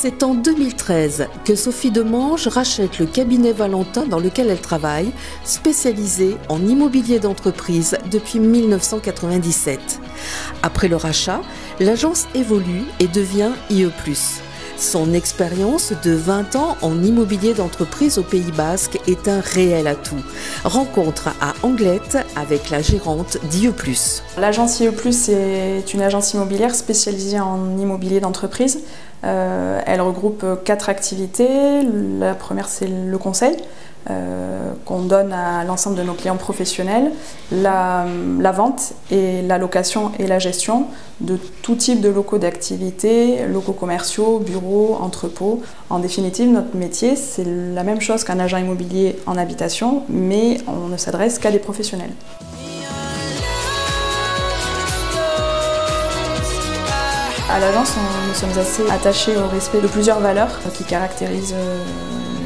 C'est en 2013 que Sophie Demange rachète le cabinet Valentin dans lequel elle travaille, spécialisé en immobilier d'entreprise depuis 1997. Après le rachat, l'agence évolue et devient IE+. Son expérience de 20 ans en immobilier d'entreprise au Pays Basque est un réel atout. Rencontre à Anglette avec la gérante d'IE+. L'agence IE+, est une agence immobilière spécialisée en immobilier d'entreprise. Elle regroupe 4 activités. La première, c'est le conseil qu'on donne à l'ensemble de nos clients professionnels, la vente et la location et la gestion de tout type de locaux d'activité, locaux commerciaux, bureaux, entrepôts. En définitive, notre métier, c'est la même chose qu'un agent immobilier en habitation, mais on ne s'adresse qu'à des professionnels. À l'agence, nous sommes assez attachés au respect de plusieurs valeurs qui caractérisent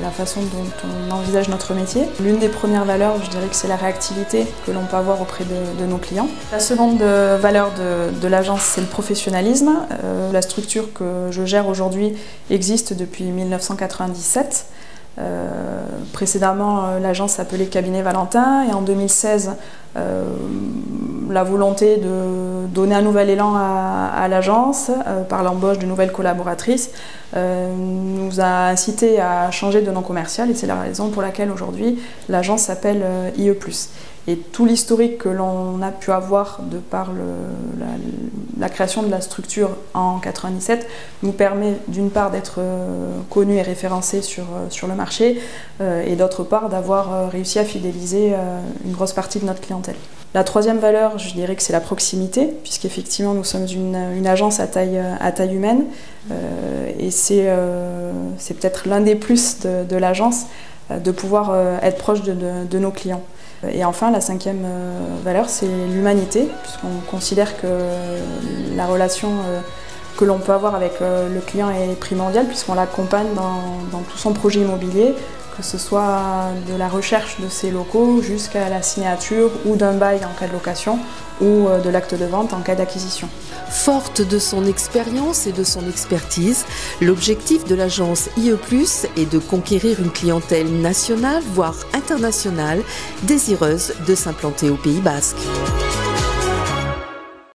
la façon dont on envisage notre métier. L'une des premières valeurs, je dirais que c'est la réactivité que l'on peut avoir auprès de nos clients. La seconde valeur de l'agence, c'est le professionnalisme. La structure que je gère aujourd'hui existe depuis 1997. Précédemment, l'agence s'appelait Cabinet Valentin et en 2016, la volonté de donner un nouvel élan à l'agence par l'embauche de nouvelles collaboratrices nous a incité à changer de nom commercial et c'est la raison pour laquelle aujourd'hui l'agence s'appelle IE+. Et tout l'historique que l'on a pu avoir de par la création de la structure en 1997 nous permet d'une part d'être connus et référencés sur le marché et d'autre part d'avoir réussi à fidéliser une grosse partie de notre clientèle. La troisième valeur, je dirais que c'est la proximité, puisqu'effectivement nous sommes une agence à taille humaine et c'est peut-être l'un des plus de l'agence de pouvoir être proche de nos clients. Et enfin, la cinquième valeur, c'est l'humanité, puisqu'on considère que la relation que l'on peut avoir avec le client est primordiale, puisqu'on l'accompagne dans tout son projet immobilier, que ce soit de la recherche de ses locaux jusqu'à la signature ou d'un bail en cas de location ou de l'acte de vente en cas d'acquisition. Forte de son expérience et de son expertise, l'objectif de l'agence IE+ est de conquérir une clientèle nationale, voire internationale, désireuse de s'implanter au Pays Basque.